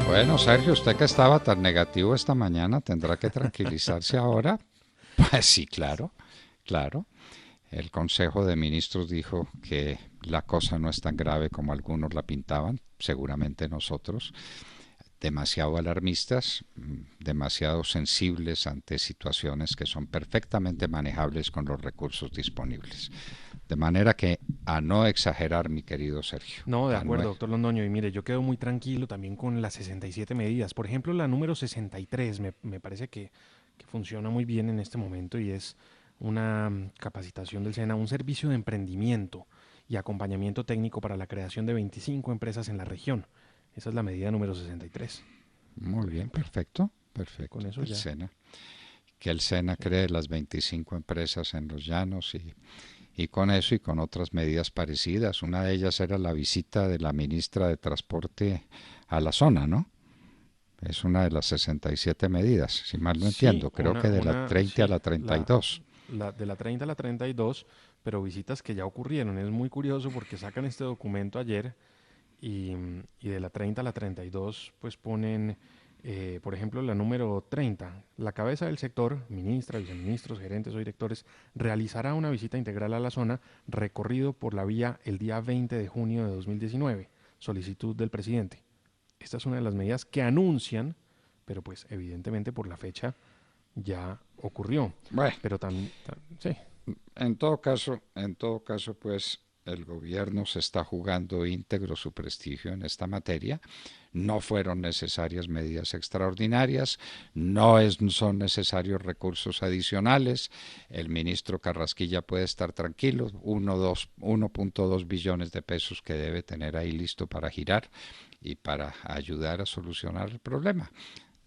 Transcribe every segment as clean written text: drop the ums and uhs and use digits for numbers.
Bueno, Sergio, usted que estaba tan negativo esta mañana, tendrá que tranquilizarse ahora. Pues sí, claro, claro. El Consejo de Ministros dijo que la cosa no es tan grave como algunos la pintaban, seguramente nosotros, demasiado alarmistas, demasiado sensibles ante situaciones que son perfectamente manejables con los recursos disponibles. De manera que a no exagerar, mi querido Sergio, No, de a no, acuerdo, doctor Londoño. Y mire, yo quedo muy tranquilo también con las 67 medidas. Por ejemplo, la número 63 me parece que funciona muy bien en este momento y es una capacitación del SENA, un servicio de emprendimiento y acompañamiento técnico para la creación de 25 empresas en la región. Esa es la medida número 63, muy por bien, ejemplo. perfecto, Con perfecto. eso El ya. SENA, que el SENA Sí. cree las 25 empresas en los llanos y con eso y con otras medidas parecidas. Una de ellas era la visita de la ministra de Transporte a la zona, ¿no? Es una de las 67 medidas, si mal no Sí, entiendo. Creo que de la 30 a sí, la 32. de la 30 a la 32, pero visitas que ya ocurrieron. Es muy curioso porque sacan este documento ayer y de la 30 a la 32, pues ponen, por ejemplo, la número 30. La cabeza del sector, ministra, viceministros, gerentes o directores, realizará una visita integral a la zona, recorrido por la vía el día 20 de junio de 2019. Solicitud del presidente. Esta es una de las medidas que anuncian, pero pues evidentemente por la fecha ya ocurrió. Bueno, Pero también, sí, en todo caso, pues el gobierno se está jugando íntegro su prestigio en esta materia. No fueron necesarias medidas extraordinarias, son necesarios recursos adicionales. El ministro Carrasquilla puede estar tranquilo, 1.2 billones de pesos que debe tener ahí listo para girar y para ayudar a solucionar el problema.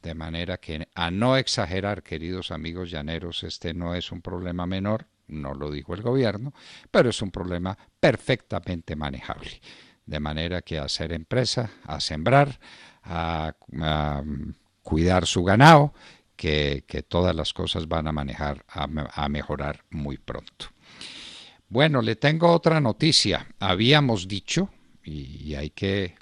De manera que, a no exagerar, queridos amigos llaneros, este no es un problema menor, no lo dijo el gobierno, pero es un problema perfectamente manejable. De manera que a hacer empresa, a sembrar, a cuidar su ganado, que todas las cosas van a manejar, a mejorar muy pronto. Bueno, le tengo otra noticia. Habíamos dicho, y hay que,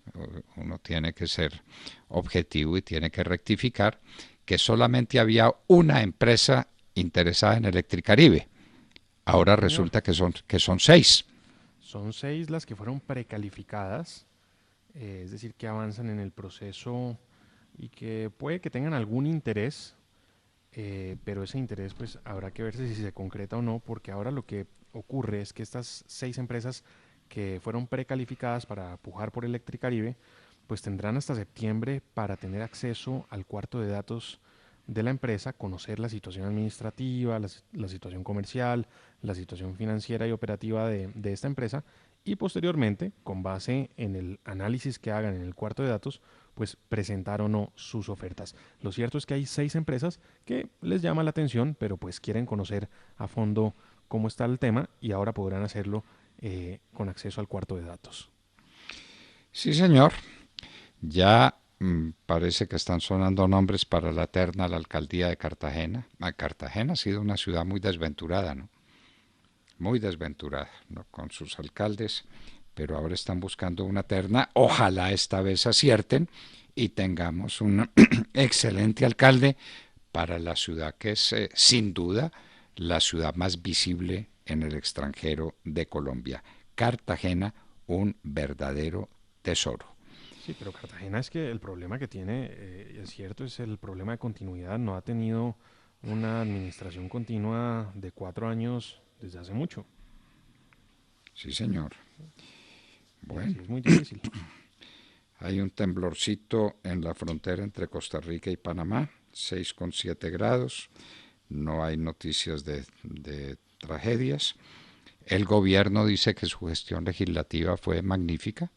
uno tiene que ser objetivo y tiene que rectificar, que solamente había una empresa interesada en Electricaribe. sí, Ahora señor. resulta que son 6. Son 6 las que fueron precalificadas, es decir, que avanzan en el proceso y que puede que tengan algún interés, pero ese interés pues habrá que ver si se concreta o no, porque ahora lo que ocurre es que estas 6 empresas que fueron precalificadas para pujar por Electricaribe, pues tendrán hasta septiembre para tener acceso al cuarto de datos de la empresa, conocer la situación administrativa, la situación comercial, la situación financiera y operativa de esta empresa y posteriormente, con base en el análisis que hagan en el cuarto de datos, pues presentar o no sus ofertas. Lo cierto es que hay 6 empresas que les llama la atención, pero pues quieren conocer a fondo cómo está el tema y ahora podrán hacerlo con acceso al cuarto de datos. Sí, señor. Ya parece que están sonando nombres para la terna a la alcaldía de Cartagena. Cartagena ha sido una ciudad muy desventurada, ¿no? Muy desventurada, ¿no? Con sus alcaldes, pero ahora están buscando una terna. Ojalá esta vez acierten y tengamos un excelente alcalde para la ciudad que es, sin duda, la ciudad más visible en el extranjero de Colombia. Cartagena, un verdadero tesoro. Sí, pero Cartagena es que el problema que tiene, es cierto, es el problema de continuidad. No ha tenido una administración continua de 4 años desde hace mucho. Sí, señor. Y Bueno, así es muy difícil. hay un temblorcito en la frontera entre Costa Rica y Panamá, 6,7 grados. No hay noticias de tragedias. El gobierno dice que su gestión legislativa fue magnífica,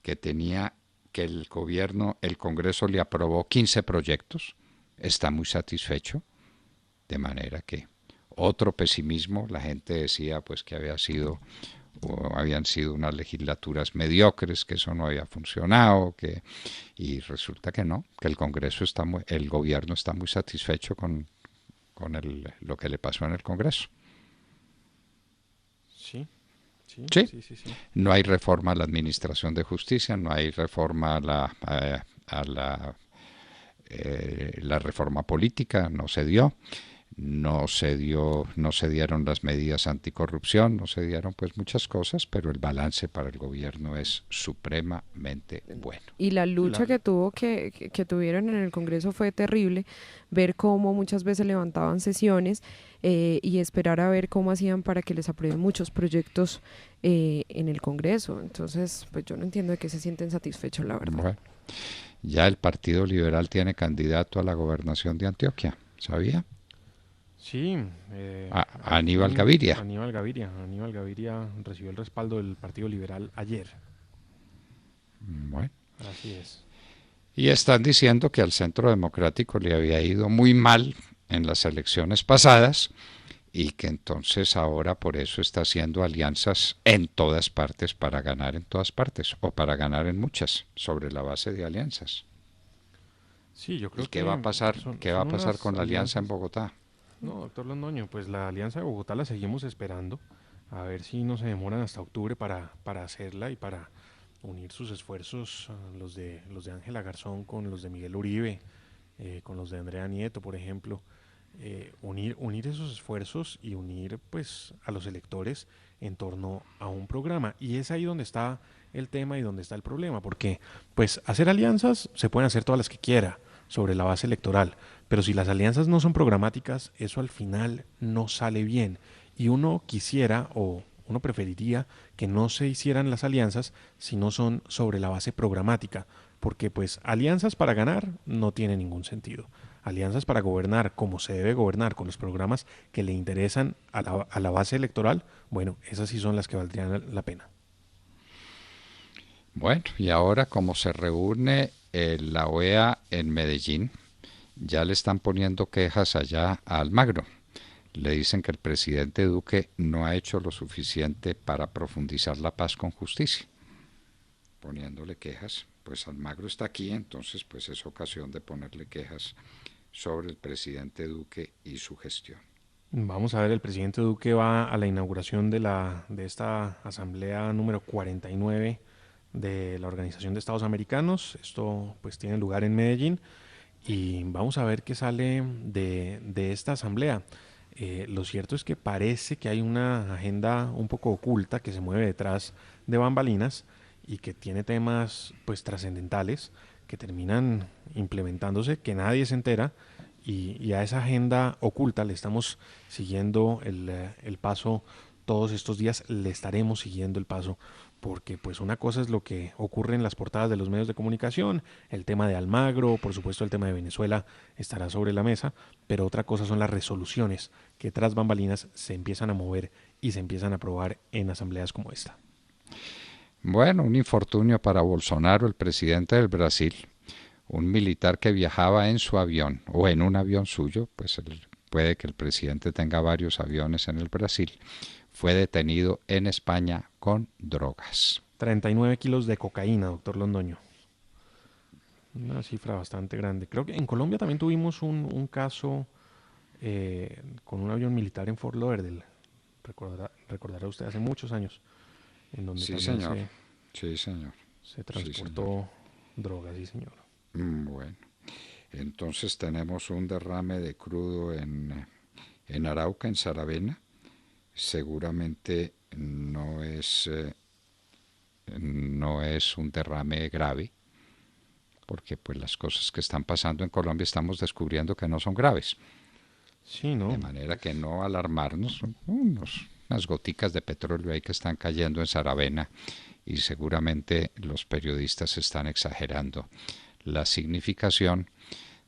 que tenía que el gobierno, el Congreso le aprobó 15 proyectos, está muy satisfecho, de manera que otro pesimismo, la gente decía pues que había sido o habían sido unas legislaturas mediocres, que eso no había funcionado, y resulta que no, que el gobierno está muy satisfecho con lo que le pasó en el Congreso. Sí, Sí, Sí, sí, sí, sí. no hay reforma a la administración de justicia, no hay reforma a la reforma política, no se dio. No se dieron las medidas anticorrupción, no se dieron pues muchas cosas, pero el balance para el gobierno es supremamente bueno. Y la Sí, lucha que tuvieron en el Congreso fue terrible, ver cómo muchas veces levantaban sesiones y esperar a ver cómo hacían para que les aprueben muchos proyectos en el Congreso. Entonces, pues yo no entiendo de qué se sienten satisfechos, la verdad. Bueno, ya el Partido Liberal tiene candidato a la gobernación de Antioquia, ¿sabía? sí, al Aníbal fin Gaviria. Aníbal Gaviria recibió el respaldo del Partido Liberal ayer. Bueno, Así es. y están diciendo que al Centro Democrático le había ido muy mal en las elecciones pasadas y que entonces ahora por eso está haciendo alianzas en todas partes para ganar en todas partes o para ganar en muchas sobre la base de alianzas. Sí, yo ¿Y creo que qué va son a pasar unas con la alianza en alianzas. Bogotá? No, doctor Londoño, pues la Alianza de Bogotá la seguimos esperando. A ver si no se demoran hasta octubre para hacerla y para unir sus esfuerzos, los de Ángela Garzón con los de Miguel Uribe, con los de Andrea Nieto, por ejemplo. Unir esos esfuerzos y unir pues a los electores en torno a un programa. Y es ahí donde está el tema y donde está el problema, porque pues hacer alianzas se pueden hacer todas las que quiera sobre la base electoral, pero si las alianzas no son programáticas, eso al final no sale bien. Y uno quisiera o uno preferiría que no se hicieran las alianzas si no son sobre la base programática, porque pues alianzas para ganar no tiene ningún sentido. Alianzas para gobernar como se debe gobernar con los programas que le interesan a la base electoral, bueno, esas sí son las que valdrían la pena. Bueno, y ahora como se reúne la OEA en Medellín, ya le están poniendo quejas allá a Almagro. Le dicen que el presidente Duque no ha hecho lo suficiente para profundizar la paz con justicia, poniéndole quejas. Pues Almagro está aquí, entonces pues es ocasión de ponerle quejas sobre el presidente Duque y su gestión. Vamos a ver, el presidente Duque va a la inauguración de esta asamblea número 49 de la Organización de Estados Americanos. Esto pues tiene lugar en Medellín y vamos a ver qué sale de esta asamblea. Lo cierto es que parece que hay una agenda un poco oculta que se mueve detrás de bambalinas y que tiene temas pues trascendentales que terminan implementándose, que nadie se entera y a esa agenda oculta le estamos siguiendo el paso todos estos días, le estaremos siguiendo el paso porque pues una cosa es lo que ocurre en las portadas de los medios de comunicación, el tema de Almagro, por supuesto el tema de Venezuela estará sobre la mesa, pero otra cosa son las resoluciones que tras bambalinas se empiezan a mover y se empiezan a aprobar en asambleas como esta. Bueno, un infortunio para Bolsonaro, el presidente del Brasil, un militar que viajaba en su avión o en un avión suyo, pues puede que el presidente tenga varios aviones en el Brasil, fue detenido en España con drogas. 39 kilos de cocaína, doctor Londoño. Una cifra bastante grande. Creo que en Colombia también tuvimos un caso con un avión militar en Fort Lauderdale. Recordará usted hace muchos años, en donde Sí, también señor. Sí, señor. se Sí, señor. transportó drogas, sí, señor. Bueno, entonces tenemos un derrame de crudo en Arauca, en Saravena. Seguramente no es un derrame grave, porque pues las cosas que están pasando en Colombia estamos descubriendo que no son graves. Sí, De no, manera que pues no alarmarnos, son unas goticas de petróleo ahí que están cayendo en Saravena y seguramente los periodistas están exagerando la significación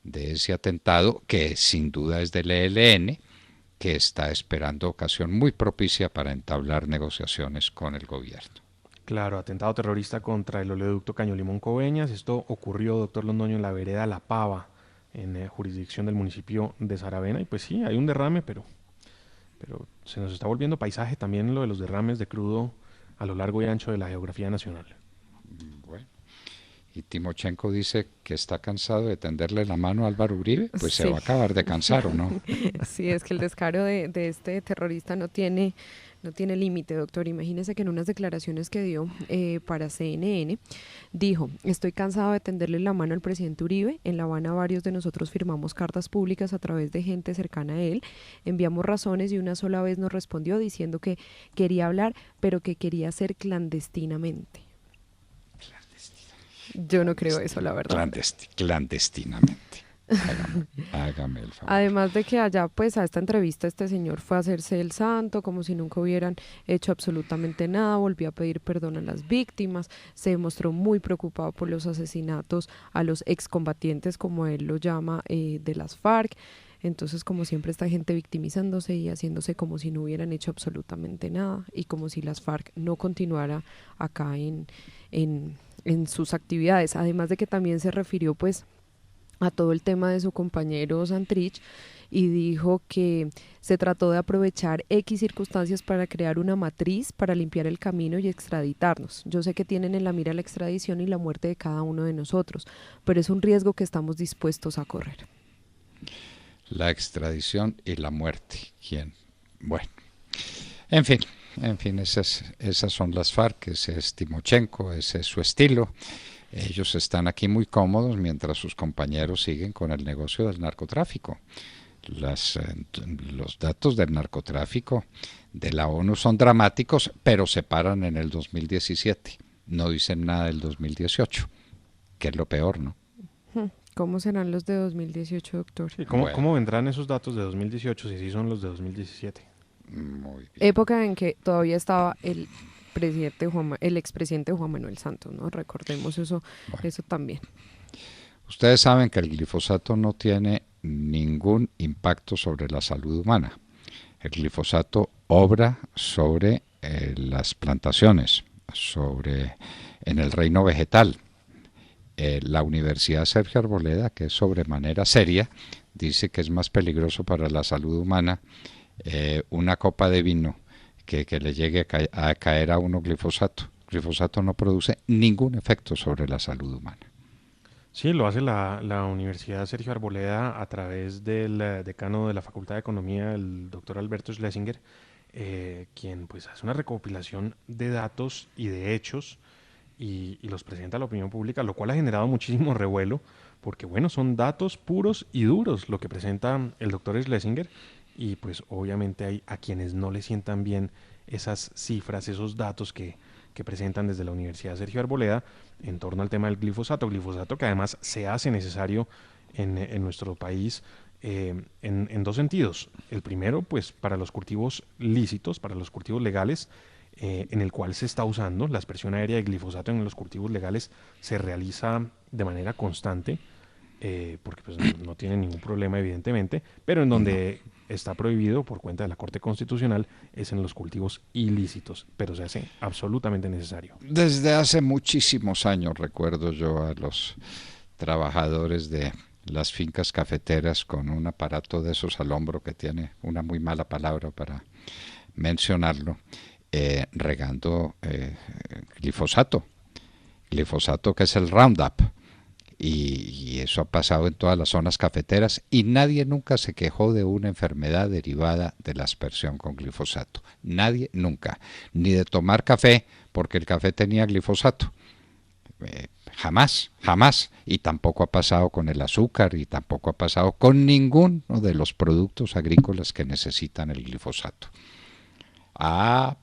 de ese atentado que sin duda es del ELN, que está esperando ocasión muy propicia para entablar negociaciones con el gobierno. claro, atentado terrorista contra el oleoducto Caño Limón Coveñas. Esto ocurrió, doctor Londoño, en la vereda La Pava, en jurisdicción del municipio de Saravena. Y pues sí, hay un derrame, pero se nos está volviendo paisaje también lo de los derrames de crudo a lo largo y ancho de la geografía nacional. Bueno, y Timochenko dice que está cansado de tenderle la mano a Álvaro Uribe, pues se va Sí, a acabar de cansar, ¿o no? sí, es que el descaro de este terrorista no tiene límite, doctor. Imagínese que en unas declaraciones que dio para CNN, dijo: estoy cansado de tenderle la mano al presidente Uribe. En La Habana varios de nosotros firmamos cartas públicas a través de gente cercana a él. Enviamos razones y una sola vez nos respondió diciendo que quería hablar, pero que quería hacer clandestinamente. Yo no creo eso, la verdad. Clandestinamente. Hágame el favor. Además de que allá, pues a esta entrevista este señor fue a hacerse el santo, como si nunca hubieran hecho absolutamente nada, volvió a pedir perdón a las víctimas, se mostró muy preocupado por los asesinatos a los excombatientes, como él lo llama, de las FARC. Entonces, como siempre, esta gente victimizándose y haciéndose como si no hubieran hecho absolutamente nada y como si las FARC no continuara acá en sus actividades. Además de que también se refirió pues a todo el tema de su compañero Santrich y dijo que se trató de aprovechar X circunstancias para crear una matriz para limpiar el camino y extraditarnos. Yo sé que tienen en la mira la extradición y la muerte de cada uno de nosotros, pero es un riesgo que estamos dispuestos a correr. La extradición y la muerte. ¿Quién? Bueno, en fin, esas son las FARC, ese es Timochenko, ese es su estilo. Ellos están aquí muy cómodos mientras sus compañeros siguen con el negocio del narcotráfico. Los datos del narcotráfico de la ONU son dramáticos, pero se paran en el 2017. No dicen nada del 2018, que es lo peor, ¿no? ¿Cómo serán los de 2018, doctor? Sí, ¿cómo vendrán esos datos de 2018 si sí son los de 2017? Muy bien. Época en que todavía estaba el expresidente Juan Manuel Santos, ¿no? Recordemos eso, bueno. Eso también. Ustedes saben que el glifosato no tiene ningún impacto sobre la salud humana. El glifosato obra sobre las plantaciones, en el reino vegetal. La Universidad Sergio Arboleda, que es sobremanera seria, dice que es más peligroso para la salud humana una copa de vino que le llegue a caer a uno glifosato. Glifosato no produce ningún efecto sobre la salud humana. Sí, lo hace la Universidad Sergio Arboleda a través del decano de la Facultad de Economía, el doctor Alberto Schlesinger, quien pues hace una recopilación de datos y de hechos y los presenta a la opinión pública, lo cual ha generado muchísimo revuelo, porque bueno, son datos puros y duros lo que presenta el doctor Schlesinger, y pues obviamente hay a quienes no le sientan bien esas cifras, esos datos que presentan desde la Universidad Sergio Arboleda en torno al tema del glifosato que además se hace necesario en nuestro país en dos sentidos. El primero, pues para los cultivos lícitos, para los cultivos legales, en el cual se está usando la aspersión aérea de glifosato en los cultivos legales, se realiza de manera constante, porque pues no tiene ningún problema evidentemente, pero en donde está prohibido por cuenta de la Corte Constitucional es en los cultivos ilícitos, pero se hace absolutamente necesario. Desde hace muchísimos años recuerdo yo a los trabajadores de las fincas cafeteras con un aparato de esos al hombro que tiene una muy mala palabra para mencionarlo, regando glifosato que es el Roundup. Y eso ha pasado en todas las zonas cafeteras y nadie nunca se quejó de una enfermedad derivada de la aspersión con glifosato. Nadie nunca. Ni de tomar café porque el café tenía glifosato. Jamás. Y tampoco ha pasado con el azúcar y tampoco ha pasado con ninguno de los productos agrícolas que necesitan el glifosato.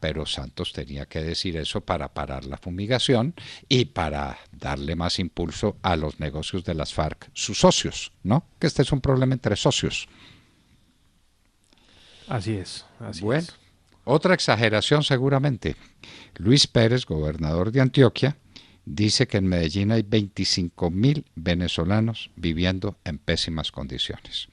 Pero Santos tenía que decir eso para parar la fumigación y para darle más impulso a los negocios de las FARC, sus socios, ¿no? Que este es un problema entre socios. Así es. Bueno, otra exageración seguramente. Luis Pérez, gobernador de Antioquia, dice que en Medellín hay 25.000 venezolanos viviendo en pésimas condiciones.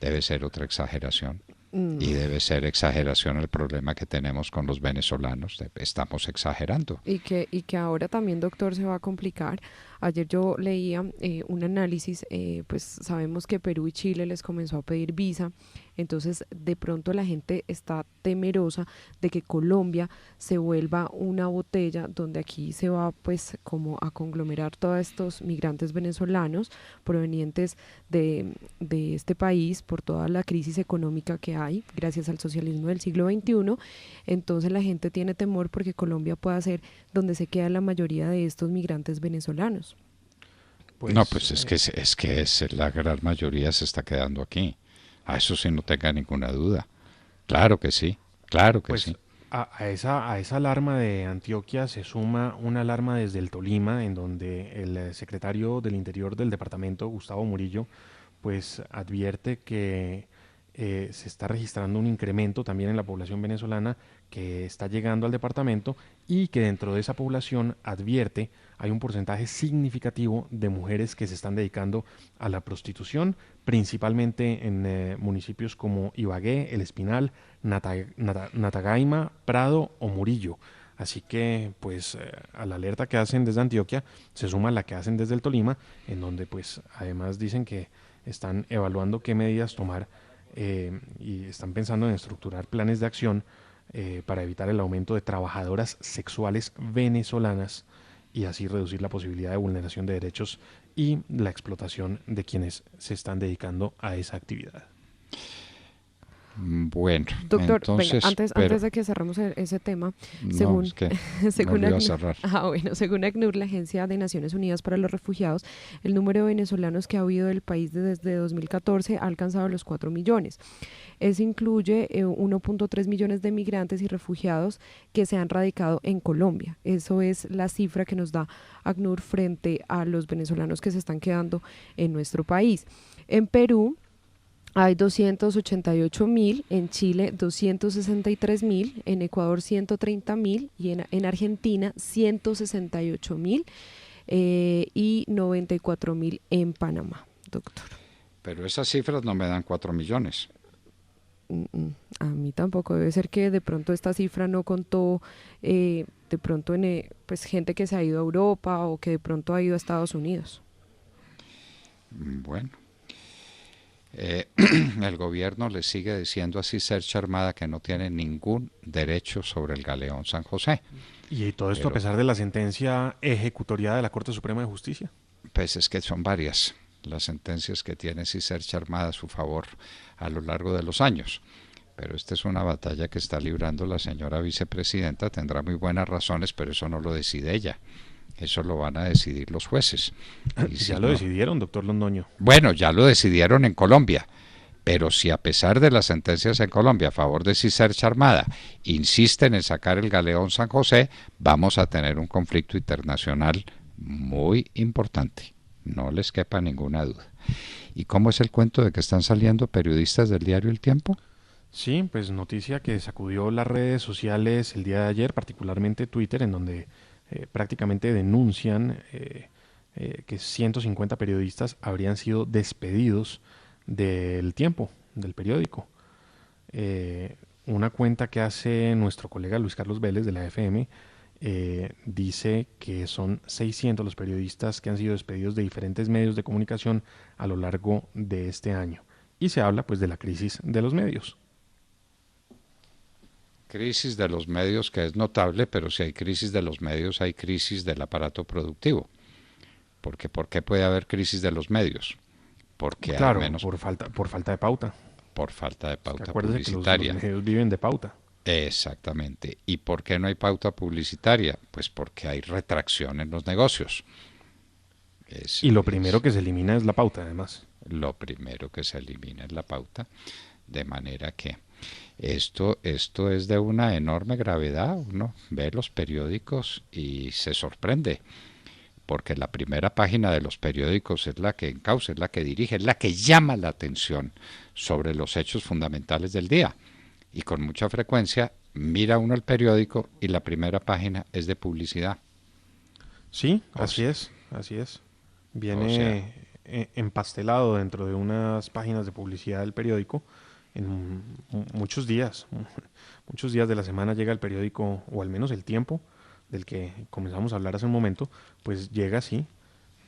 Debe ser otra exageración. Y debe ser exageración el problema que tenemos con los venezolanos. Estamos exagerando. Y que ahora también, doctor, se va a complicar Ayer yo leía un análisis, pues sabemos que Perú y Chile les comenzó a pedir visa, entonces de pronto la gente está temerosa de que Colombia se vuelva una botella donde aquí se va pues como a conglomerar todos estos migrantes venezolanos provenientes de este país por toda la crisis económica que hay gracias al socialismo del siglo XXI. Entonces la gente tiene temor porque Colombia pueda ser donde se queda la mayoría de estos migrantes venezolanos. No, pues la gran mayoría se está quedando aquí. A eso sí no tenga ninguna duda. Claro que sí, claro que Pues sí. a esa alarma de Antioquia se suma una alarma desde el Tolima, en donde el secretario del Interior del departamento, Gustavo Murillo, pues advierte que se está registrando un incremento también en la población venezolana que está llegando al departamento y que dentro de esa población advierte hay un porcentaje significativo de mujeres que se están dedicando a la prostitución, principalmente en municipios como Ibagué, El Espinal, Natagaima, Prado o Murillo. Así que, pues, a la alerta que hacen desde Antioquia se suma la que hacen desde el Tolima, en donde, pues, además dicen que están evaluando qué medidas tomar y están pensando en estructurar planes de acción para evitar el aumento de trabajadoras sexuales venezolanas y así reducir la posibilidad de vulneración de derechos y la explotación de quienes se están dedicando a esa actividad. Bueno, Doctor, venga, entonces, antes de que cerremos ese tema, no, es según, que me según lo iba a ACNUR, cerrar. según ACNUR, la Agencia de Naciones Unidas para los Refugiados, el número de venezolanos que ha huido del país desde 2014 ha alcanzado los 4 millones. Eso incluye 1.3 millones de migrantes y refugiados que se han radicado en Colombia. Eso es la cifra que nos da ACNUR frente a los venezolanos que se están quedando en nuestro país. En Perú hay 288.000, en Chile 263.000, en Ecuador 130.000 y en Argentina 168.000 y 94.000 en Panamá, doctor. Pero esas cifras no me dan 4 millones. A mí tampoco, debe ser que de pronto esta cifra no contó de pronto pues gente que se ha ido a Europa o que de pronto ha ido a Estados Unidos. Bueno, el gobierno le sigue diciendo a Cisercha Armada que no tiene ningún derecho sobre el galeón San José. Y todo esto a Pero pesar de la sentencia ejecutoriada de la Corte Suprema de Justicia. pues es que son varias las sentencias que tiene Cisercha Armada a su favor a lo largo de los años. Pero esta es una batalla que está librando la señora vicepresidenta, tendrá muy buenas razones, pero eso no lo decide ella. Eso lo van a decidir los jueces. Y si Ya lo no, decidieron, doctor Londoño. bueno, ya lo decidieron en Colombia, pero si a pesar de las sentencias en Colombia a favor de Cisercha Armada insisten en sacar el galeón San José, vamos a tener un conflicto internacional muy importante. No les quepa ninguna duda. ¿Y cómo es el cuento de que están saliendo periodistas del diario El Tiempo? Sí, pues noticia que sacudió las redes sociales el día de ayer, particularmente Twitter, en donde prácticamente denuncian que 150 periodistas habrían sido despedidos del Tiempo, del periódico. Una cuenta que hace nuestro colega Luis Carlos Vélez de la FM dice que son 600 los periodistas que han sido despedidos de diferentes medios de comunicación a lo largo de este año. Y se habla pues de la crisis de los medios. Crisis de los medios que es notable, pero si hay crisis de los medios, hay crisis del aparato productivo. Porque ¿por qué puede haber crisis de los medios? Porque hay Claro, menos por falta de pauta. por falta de Es que pauta acuérdese que los publicitaria. medios viven de pauta. Exactamente. ¿Y por qué no hay pauta publicitaria? Pues porque hay retracción en los negocios. Y lo Es primero que se elimina es la pauta, además. lo primero que se elimina es la pauta, de manera que esto es de una enorme gravedad. Uno ve los periódicos y se sorprende, porque la primera página de los periódicos es la que encausa, es la que dirige, es la que llama la atención sobre los hechos fundamentales del día. Y con mucha frecuencia mira uno el periódico y la primera página es de publicidad. Sí, O así sea, es, así es. o sea, Viene empastelado dentro de unas páginas de publicidad del periódico. En muchos días, muchos días de la semana llega el periódico, o al menos El Tiempo, del que comenzamos a hablar hace un momento, pues llega así,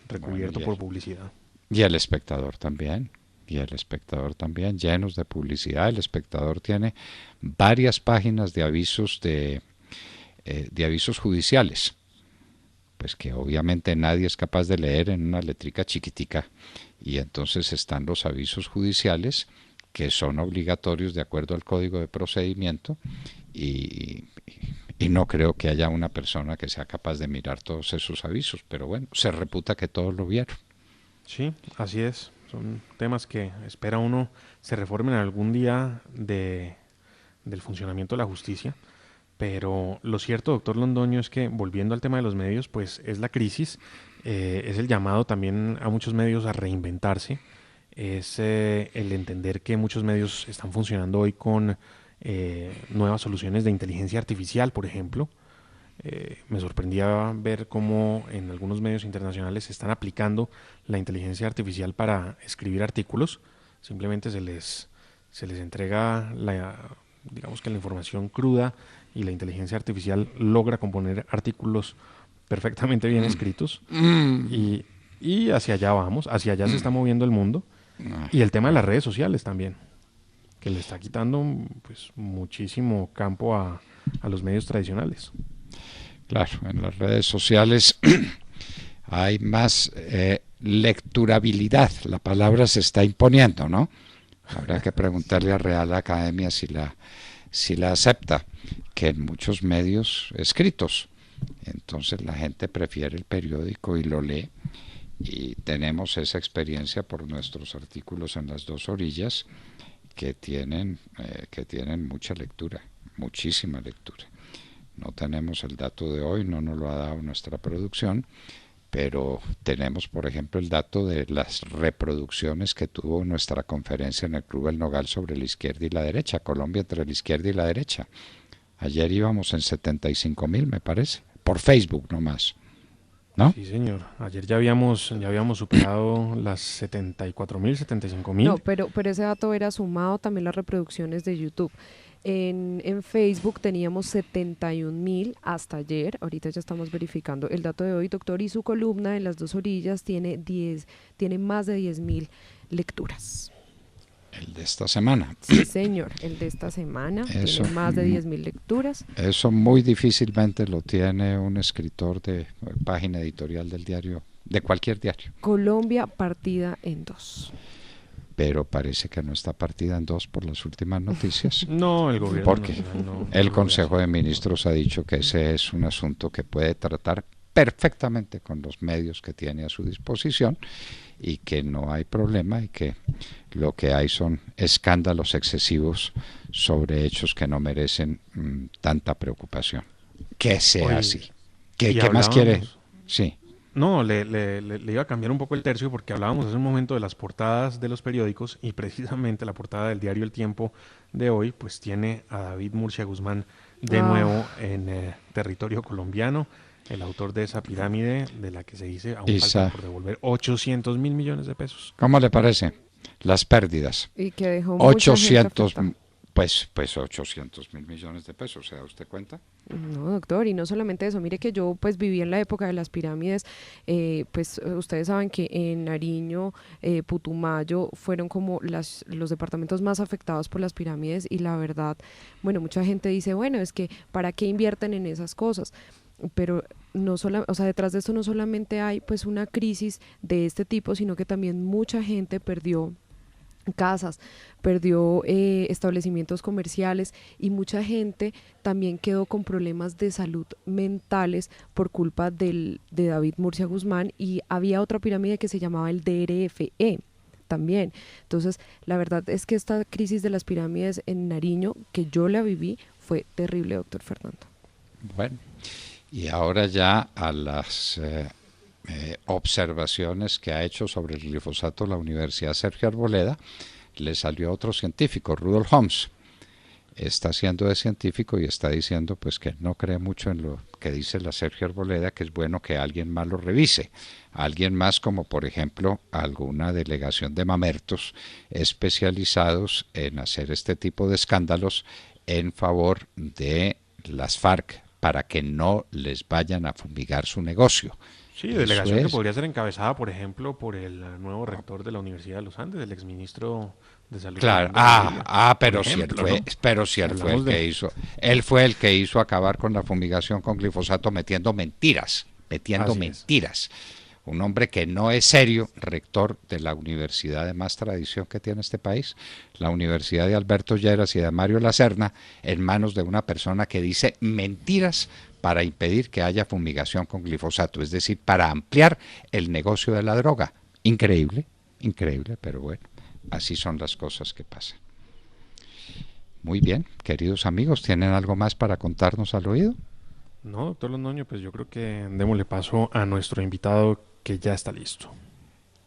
recubierto por publicidad. Y el espectador también. Y el espectador también, llenos de publicidad. El espectador tiene varias páginas de avisos de avisos judiciales, pues que obviamente nadie es capaz de leer en una letrica chiquitica. Y entonces están los avisos judiciales que son obligatorios de acuerdo al Código de Procedimiento y no creo que haya una persona que sea capaz de mirar todos esos avisos, pero bueno, se reputa que todos lo vieron. Sí, así es. Son temas que espera uno se reformen algún día del funcionamiento de la justicia. Pero lo cierto, doctor Londoño, es que volviendo al tema de los medios, pues es la crisis, es el llamado también a muchos medios a reinventarse, es el entender que muchos medios están funcionando hoy con nuevas soluciones de inteligencia artificial, por ejemplo. Me sorprendía ver cómo en algunos medios internacionales se están aplicando la inteligencia artificial para escribir artículos. Simplemente se les entrega digamos que la información cruda y la inteligencia artificial logra componer artículos perfectamente bien escritos y hacia allá vamos, hacia allá se está moviendo el mundo. Y el tema de las redes sociales también, que le está quitando pues muchísimo campo a los medios tradicionales. Claro, en las redes sociales hay más lecturabilidad, la palabra se está imponiendo, ¿no? Habrá que preguntarle a Real Academia si la acepta, que en muchos medios escritos. Entonces la gente prefiere el periódico y lo lee, y tenemos esa experiencia por nuestros artículos en las dos orillas que tienen mucha lectura, muchísima lectura. No tenemos el dato de hoy, no nos lo ha dado nuestra producción, pero tenemos, por ejemplo, el dato de las reproducciones que tuvo nuestra conferencia en el Club El Nogal sobre la izquierda y la derecha, Colombia entre la izquierda y la derecha. Ayer íbamos en 75.000, me parece, por Facebook nomás, ¿no? Sí, señor. Ayer ya habíamos superado las 74.000, 75.000. No, pero ese dato era sumado también las reproducciones de YouTube. En Facebook teníamos 71.000 hasta ayer, ahorita ya estamos verificando el dato de hoy, doctor, y su columna en las dos orillas tiene más de 10.000 lecturas. El de esta semana. Sí, señor, el de esta semana tiene más de 10.000 lecturas. Eso muy difícilmente lo tiene un escritor de página editorial del diario, de cualquier diario. Colombia partida en dos. Pero parece que no está partida en dos por las últimas noticias. No, el gobierno porque el Consejo de Ministros ha dicho que ese es un asunto que puede tratar perfectamente con los medios que tiene a su disposición y que no hay problema y que lo que hay son escándalos excesivos sobre hechos que no merecen tanta preocupación. Que sea así. ¿Qué más quiere? Sí. No, le iba a cambiar un poco el tercio porque hablábamos hace un momento de las portadas de los periódicos y precisamente la portada del diario El Tiempo de hoy pues tiene a David Murcia Guzmán de nuevo en territorio colombiano, el autor de esa pirámide de la que se dice aún falta por devolver 800.000 millones de pesos. ¿Cómo le parece? Las pérdidas. Y que dejó 800, pues 800.000 millones de pesos, ¿se da usted cuenta? No, doctor, y no solamente eso, mire que yo pues viví en la época de las pirámides, pues ustedes saben que en Nariño, Putumayo fueron como los departamentos más afectados por las pirámides y la verdad, bueno, mucha gente dice, bueno, es que ¿para qué invierten en esas cosas? Pero detrás de esto no solamente hay pues una crisis de este tipo, sino que también mucha gente perdió casas, perdió establecimientos comerciales y mucha gente también quedó con problemas de salud mentales por culpa de David Murcia Guzmán, y había otra pirámide que se llamaba el DRFE también. Entonces, la verdad es que esta crisis de las pirámides en Nariño, que yo la viví, fue terrible, doctor Fernando. Bueno, y ahora ya a las observaciones que ha hecho sobre el glifosato la Universidad Sergio Arboleda, le salió otro científico, Rudolf Holmes. Está siendo de científico y está diciendo pues que no cree mucho en lo que dice la Sergio Arboleda, que es bueno que alguien más lo revise. Alguien más, como por ejemplo alguna delegación de mamertos especializados en hacer este tipo de escándalos en favor de las FARC para que no les vayan a fumigar su negocio. Sí, Eso delegación que es. podría ser encabezada, por ejemplo, por el nuevo rector de la Universidad de los Andes, el exministro de Salud Claro, Fernando Gaviria. Por ejemplo, ¿no? si Si él fue el hablamos de... que hizo, él fue el que hizo acabar con la fumigación con glifosato metiendo Así es. mentiras. Un hombre que no es serio, rector de la universidad de más tradición que tiene este país, la Universidad de Alberto Lleras y de Mario Lacerna, en manos de una persona que dice mentiras para impedir que haya fumigación con glifosato, es decir, para ampliar el negocio de la droga. Increíble, increíble, pero bueno, así son las cosas que pasan. Muy bien, queridos amigos, ¿tienen algo más para contarnos al oído? No, doctor Londoño, pues yo creo que démosle paso a nuestro invitado que ya está listo.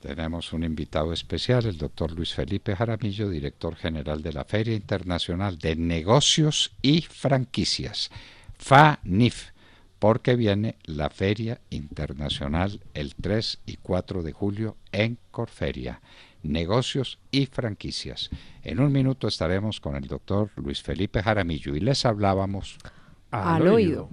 Tenemos un invitado especial, el doctor Luis Felipe Jaramillo, director general de la Feria Internacional de Negocios y Franquicias, FANIF, porque viene la Feria Internacional el 3 y 4 de julio en Corferia. Negocios y franquicias. En un minuto estaremos con el doctor Luis Felipe Jaramillo y les hablábamos Al Al oído. oído.